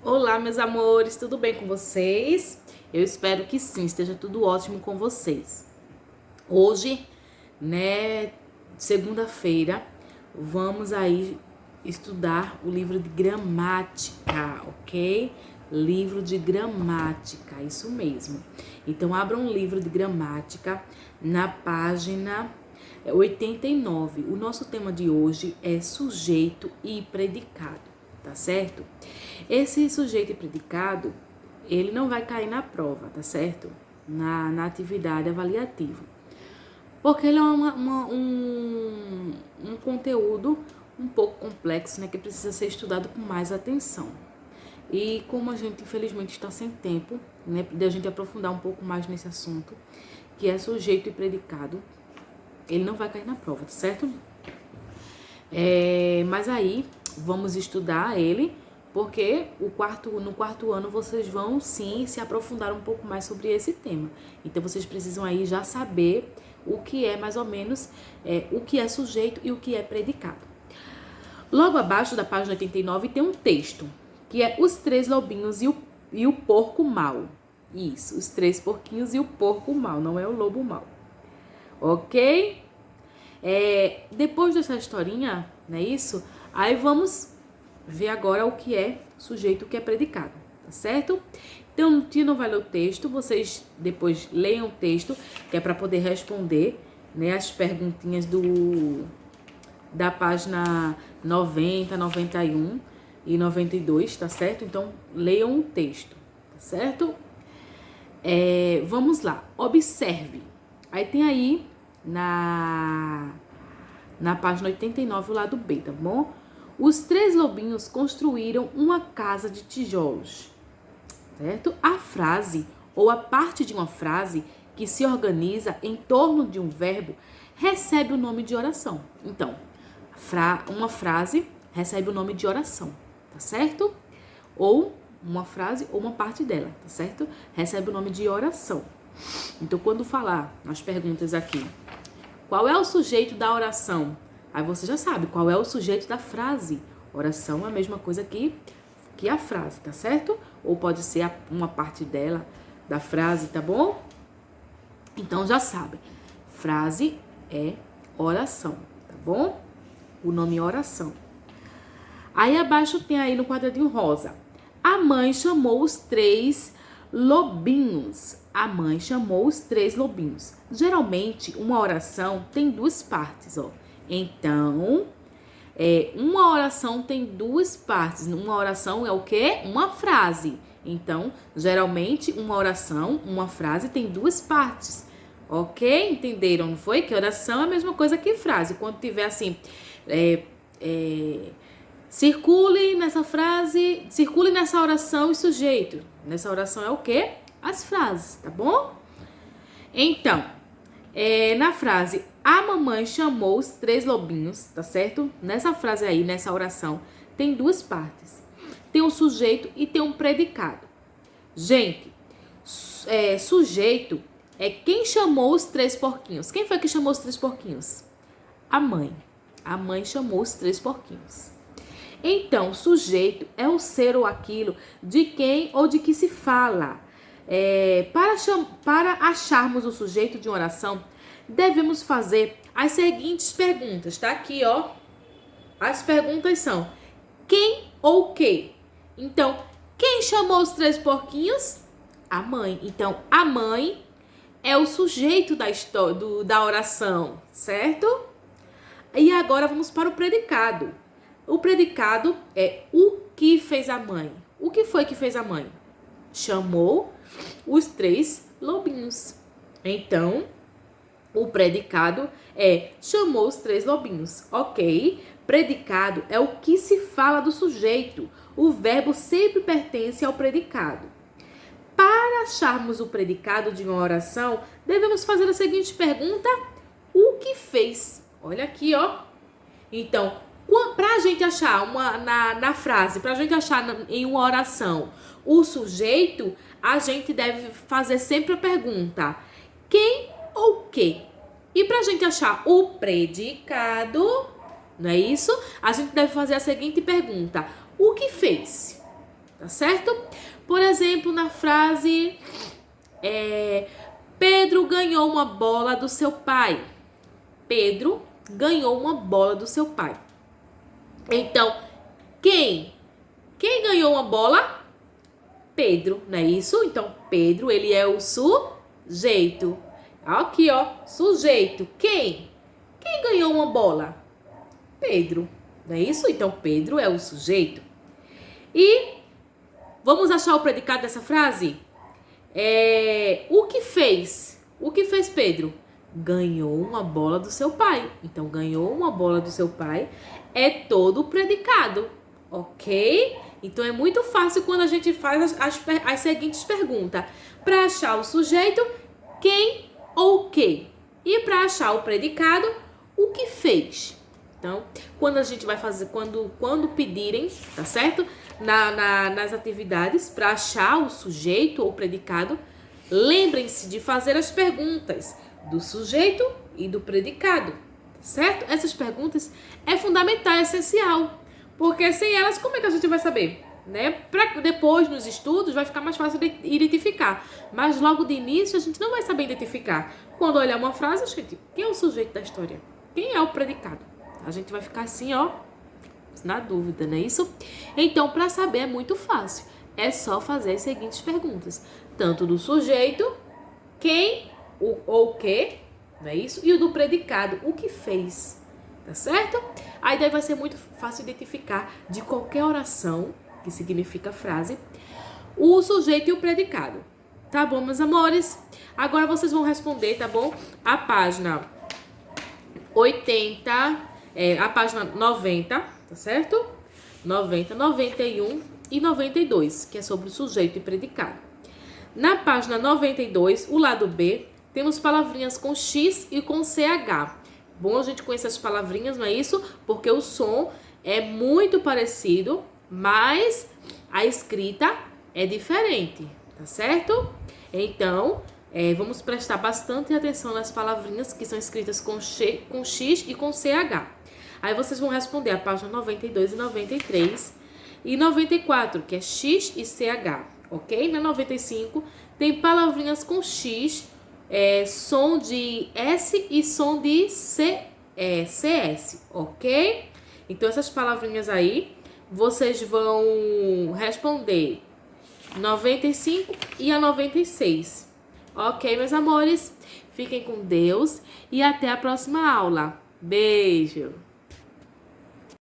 Olá, meus amores, tudo bem com vocês? Eu espero que sim, esteja tudo ótimo com vocês. Hoje, segunda-feira, vamos aí estudar o livro de gramática, ok? Livro de gramática, isso mesmo. Então, abra um livro de gramática na página 89. O nosso tema de hoje é sujeito e predicado. Tá certo? Esse sujeito e predicado, ele não vai cair na prova, tá certo? Na atividade avaliativa. Porque ele é um conteúdo um pouco complexo, né? Que precisa ser estudado com mais atenção. E como a gente, infelizmente, está sem tempo, né? De a gente aprofundar um pouco mais nesse assunto, que é sujeito e predicado, ele não vai cair na prova, tá certo? Mas aí vamos estudar ele, porque no quarto ano vocês vão sim se aprofundar um pouco mais sobre esse tema. Então vocês precisam aí já saber o que é mais ou menos o que é sujeito e o que é predicado. Logo abaixo da página 89 tem um texto, que é os três lobinhos e o porco mau. Isso, os três porquinhos e o porco mau, não é o lobo mau. Ok? Depois dessa historinha, não é isso? Aí vamos ver agora o que é sujeito e o que é predicado, tá certo? Então, o tio não vai ler o texto, vocês depois leiam o texto, que é para poder responder, né, as perguntinhas da página 90, 91 e 92, tá certo? Então, leiam o texto, tá certo? Vamos lá, observe. Aí tem aí na página 89, o lado B, tá bom? Os três lobinhos construíram uma casa de tijolos, certo? A frase ou a parte de uma frase que se organiza em torno de um verbo recebe o nome de oração. Então, uma frase recebe o nome de oração, tá certo? Ou uma frase ou uma parte dela, tá certo? Recebe o nome de oração. Então, quando falar nas perguntas aqui, qual é o sujeito da oração? Aí você já sabe qual é o sujeito da frase. Oração é a mesma coisa que a frase, tá certo? Ou pode ser uma parte dela, da frase, tá bom? Então já sabe. Frase é oração, tá bom? O nome é oração. Aí abaixo tem aí no quadradinho rosa. A mãe chamou os três lobinhos. A mãe chamou os três lobinhos. Geralmente, uma oração tem duas partes, ó. Então, uma oração tem duas partes. Uma oração é o quê? Uma frase. Então, geralmente, uma oração, uma frase tem duas partes. Ok? Entenderam, não foi? Que oração é a mesma coisa que frase. Quando tiver assim, circule nessa frase, circule nessa oração e sujeito. Nessa oração é o quê? As frases, tá bom? Então, na frase, a mamãe chamou os três lobinhos, tá certo? Nessa frase aí, nessa oração, tem duas partes. Tem um sujeito e tem um predicado. Gente, sujeito é quem chamou os três porquinhos. Quem foi que chamou os três porquinhos? A mãe. A mãe chamou os três porquinhos. Então, sujeito é o ser ou aquilo de quem ou de que se fala. Para acharmos o sujeito de uma oração, devemos fazer as seguintes perguntas, tá? Aqui, ó. As perguntas são: quem ou que? Então, quem chamou os três porquinhos? A mãe. Então, a mãe é o sujeito da história, da oração, certo? E agora vamos para o predicado. O predicado é o que fez a mãe. O que foi que fez a mãe? Chamou os três lobinhos. Então, o predicado chamou os três lobinhos, ok? Predicado é o que se fala do sujeito. O verbo sempre pertence ao predicado. Para acharmos o predicado de uma oração, devemos fazer a seguinte pergunta: o que fez? Olha aqui, ó. Então, para a gente achar na frase, para a gente achar em uma oração o sujeito, a gente deve fazer sempre a pergunta: quem ou que? E para a gente achar o predicado, não é isso? A gente deve fazer a seguinte pergunta: o que fez? tá certo? Por exemplo, na frase Pedro ganhou uma bola do seu pai. Pedro ganhou uma bola do seu pai. Então, quem ganhou uma bola? Pedro, não é isso? Então, Pedro, ele é o sujeito. Aqui, ó, sujeito. Quem ganhou uma bola? Pedro, não é isso? Então, Pedro é o sujeito. E vamos achar o predicado dessa frase? O que fez? O que fez Pedro? Ganhou uma bola do seu pai. Então, ganhou uma bola do seu pai é todo o predicado, ok? Então, é muito fácil quando a gente faz as seguintes perguntas. Para achar o sujeito, quem ou que? E para achar o predicado, o que fez? Então, quando a gente vai fazer, quando pedirem, tá certo? Nas atividades, para achar o sujeito ou predicado, lembrem-se de fazer as perguntas do sujeito e do predicado, certo? Essas perguntas é fundamental, é essencial, porque sem elas, como é que a gente vai saber? Né? Para depois, nos estudos, vai ficar mais fácil de identificar, mas logo de início a gente não vai saber identificar. Quando olhar uma frase, gente, quem é o sujeito da história? Quem é o predicado? A gente vai ficar assim, ó, na dúvida, não é isso? Então, para saber é muito fácil. É só fazer as seguintes perguntas. Tanto do sujeito, quem ou que, não é isso? E o do predicado, o que fez, tá certo? Aí daí vai ser muito fácil identificar de qualquer oração, que significa frase, o sujeito e o predicado. Tá bom, meus amores? Agora vocês vão responder, tá bom? A página 80, a página 90, tá certo? 90, 91 e 92, que é sobre o sujeito e predicado. Na página 92, o lado B, temos palavrinhas com X e com CH. Bom a gente conhecer as palavrinhas, não é isso? Porque o som é muito parecido, mas a escrita é diferente, tá certo? Então, vamos prestar bastante atenção nas palavrinhas que são escritas com X e com CH. Aí vocês vão responder a página 92 e 93 e 94, que é X e CH, ok? Na 95 tem palavrinhas com X, som de S e som de CS, ok? Então essas palavrinhas aí, vocês vão responder 95 e a 96. Ok, meus amores? Fiquem com Deus e até a próxima aula. Beijo!